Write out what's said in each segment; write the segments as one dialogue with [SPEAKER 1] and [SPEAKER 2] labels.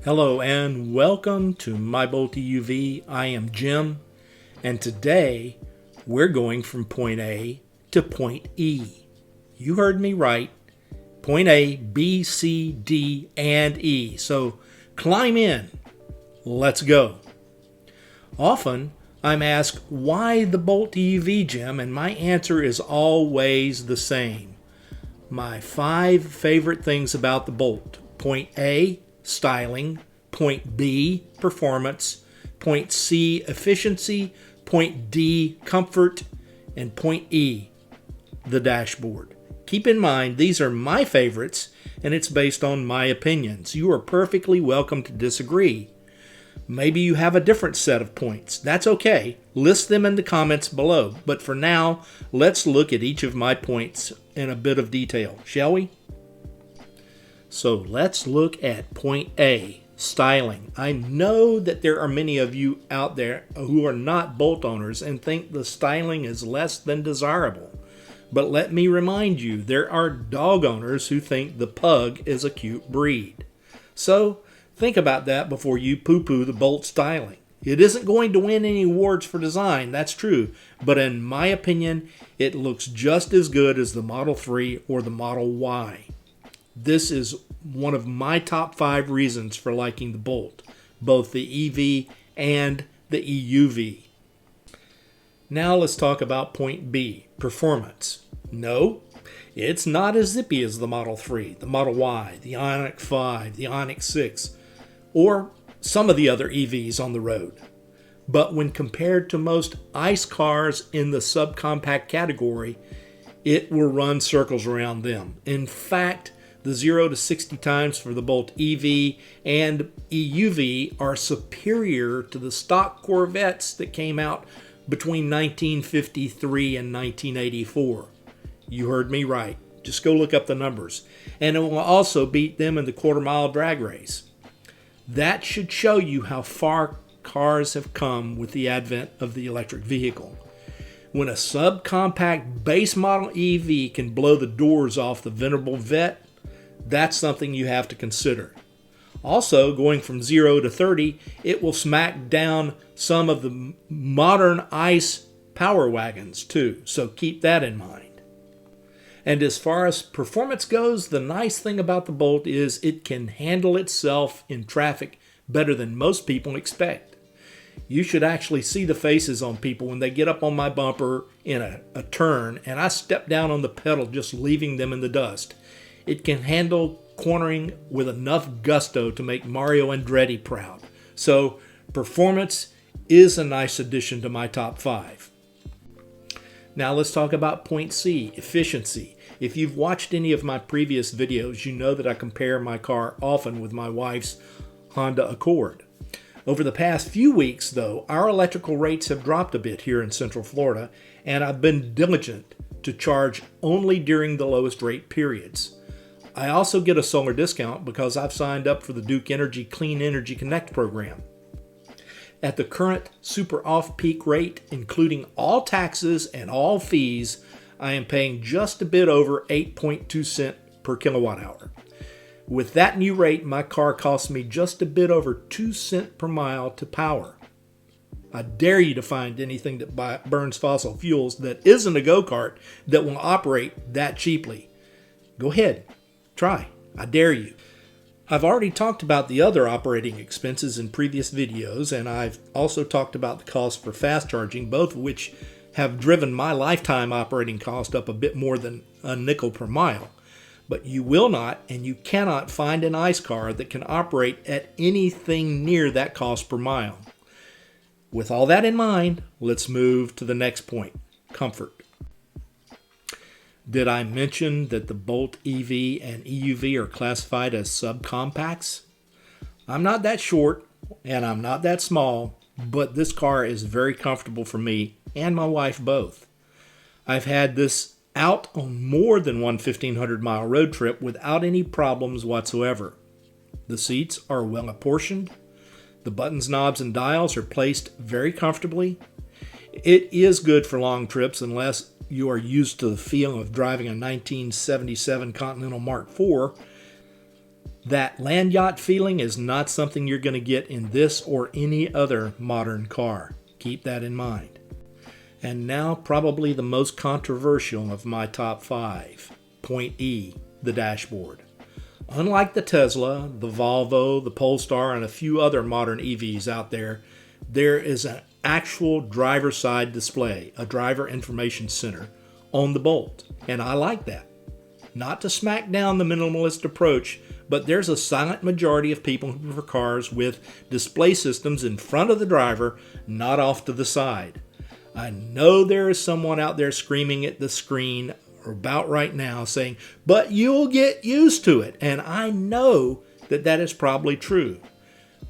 [SPEAKER 1] Hello and welcome to my Bolt EUV. I am Jim, and today we're going from point A to point E. You heard me right. Point A, B, C, D, and E. So climb in. Let's go. Often I'm asked, why the Bolt EUV, Jim? And my answer is always the same. My 5 favorite things about the Bolt. Point A, styling. Point B, performance. Point C, efficiency. Point D, comfort. And point E, the dashboard. Keep in mind, these are my favorites, and it's based on my opinions. You are perfectly welcome to disagree. Maybe you have a different set of points. That's okay. List them in the comments below. But for now, let's look at each of my points in a bit of detail, shall we? So let's look at point A, styling. I know that there are many of you out there who are not Bolt owners and think the styling is less than desirable. But let me remind you, there are dog owners who think the pug is a cute breed. So think about that before you poo-poo the Bolt styling. It isn't going to win any awards for design, that's true, but in my opinion, it looks just as good as the Model 3 or the Model Y. This is one of my top 5 reasons for liking the Bolt, both the EV and the EUV. Now let's talk about point B, performance. No, it's not as zippy as the Model 3, the Model Y, the Ioniq 5, the Ioniq 6, or some of the other EVs on the road. But when compared to most ICE cars in the subcompact category, it will run circles around them. In fact, the 0 to 60 times for the Bolt EV and EUV are superior to the stock Corvettes that came out between 1953 and 1984. You heard me right. Just go look up the numbers. And it will also beat them in the quarter-mile drag race. That should show you how far cars have come with the advent of the electric vehicle. When a subcompact base model EV can blow the doors off the venerable Vet, that's something you have to consider. Also, going from 0 to 30, it will smack down some of the modern ICE power wagons too, so keep that in mind. And as far as performance goes, the nice thing about the Bolt is it can handle itself in traffic better than most people expect. You should actually see the faces on people when they get up on my bumper in a turn and I step down on the pedal, just leaving them in the dust. It can handle cornering with enough gusto to make Mario Andretti proud. So performance is a nice addition to my top 5. Now let's talk about point C, efficiency. If you've watched any of my previous videos, you know that I compare my car often with my wife's Honda Accord. Over the past few weeks, though, our electrical rates have dropped a bit here in Central Florida, and I've been diligent to charge only during the lowest rate periods. I also get a solar discount because I've signed up for the Duke Energy Clean Energy Connect program. At the current super off-peak rate, including all taxes and all fees, I am paying just a bit over 8.2 cents per kilowatt hour. With that new rate, my car costs me just a bit over 2 cents per mile to power. I dare you to find anything that burns fossil fuels that isn't a go-kart that will operate that cheaply. Go ahead, try. I dare you. I've already talked about the other operating expenses in previous videos, and I've also talked about the cost for fast charging, both of which have driven my lifetime operating cost up a bit more than a nickel per mile. But you will not and you cannot find an ICE car that can operate at anything near that cost per mile. With all that in mind, let's move to the next point, comfort. Did I mention that the Bolt EV and EUV are classified as subcompacts? I'm not that short and I'm not that small, but this car is very comfortable for me and my wife both. I've had this out on more than one 1,500-mile road trip without any problems whatsoever. The seats are well apportioned. The buttons, knobs, and dials are placed very comfortably. It is good for long trips unless you are used to the feel of driving a 1977 Continental Mark IV. That land yacht feeling is not something you're going to get in this or any other modern car. Keep that in mind. And now probably the most controversial of my top 5, Point E, the dashboard. Unlike the Tesla, the Volvo, the Polestar, and a few other modern EVs out there, there is an actual driver side display, a driver information center, on the Bolt. And I like that. Not to smack down the minimalist approach, but there's a silent majority of people who prefer cars with display systems in front of the driver, not off to the side. I know there is someone out there screaming at the screen about right now saying, but you'll get used to it. And I know that that is probably true.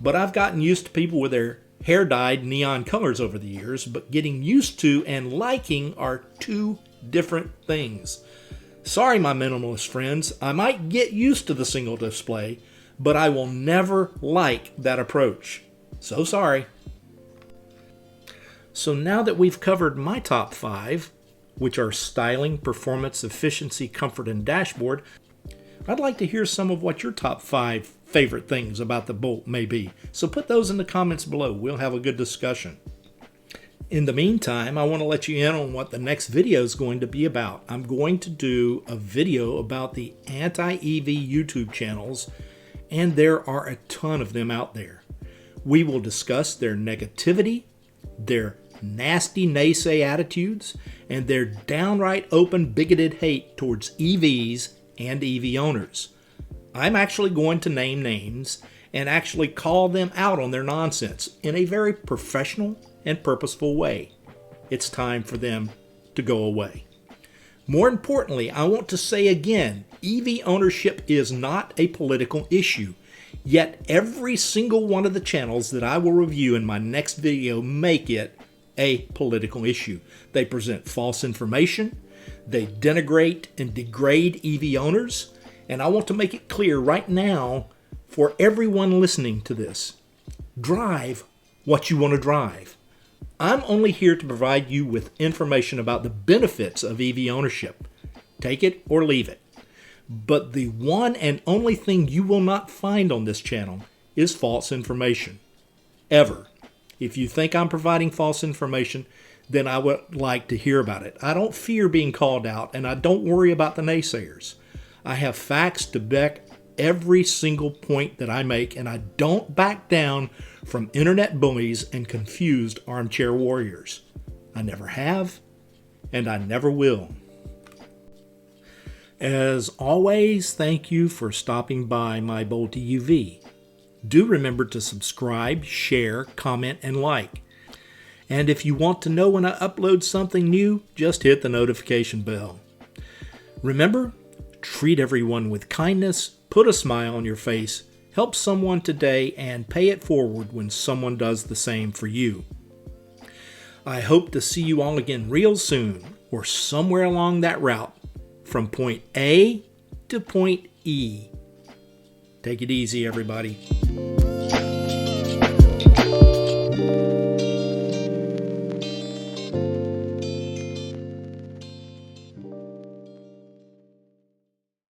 [SPEAKER 1] But I've gotten used to people with their hair dyed neon colors over the years, but getting used to and liking are two different things. Sorry, my minimalist friends, I might get used to the single display, but I will never like that approach. So sorry. So now that we've covered my top 5, which are styling, performance, efficiency, comfort, and dashboard, I'd like to hear some of what your top 5 favorite things about the Bolt may be. So put those in the comments below. We'll have a good discussion. In the meantime, I want to let you in on what the next video is going to be about. I'm going to do a video about the anti-EV YouTube channels, and there are a ton of them out there. We will discuss their negativity, their nasty naysay attitudes, and their downright open bigoted hate towards EVs and EV owners. I'm actually going to name names and actually call them out on their nonsense in a very professional and purposeful way. It's time for them to go away. More importantly, I want to say again, EV ownership is not a political issue. Yet every single one of the channels that I will review in my next video make it a political issue. They present false information, they denigrate and degrade EV owners, and I want to make it clear right now for everyone listening to this, drive what you want to drive. I'm only here to provide you with information about the benefits of EV ownership. Take it or leave it. But the one and only thing you will not find on this channel is false information. Ever. If you think I'm providing false information, then I would like to hear about it. I don't fear being called out, and I don't worry about the naysayers. I have facts to back every single point that I make, and I don't back down from internet bullies and confused armchair warriors. I never have, and I never will. As always, thank you for stopping by my Bolt EUV. Do remember to subscribe, share, comment, and like. And if you want to know when I upload something new, just hit the notification bell. Remember, treat everyone with kindness, put a smile on your face, help someone today, and pay it forward when someone does the same for you. I hope to see you all again real soon, or somewhere along that route, from point A to point E. Take it easy, everybody.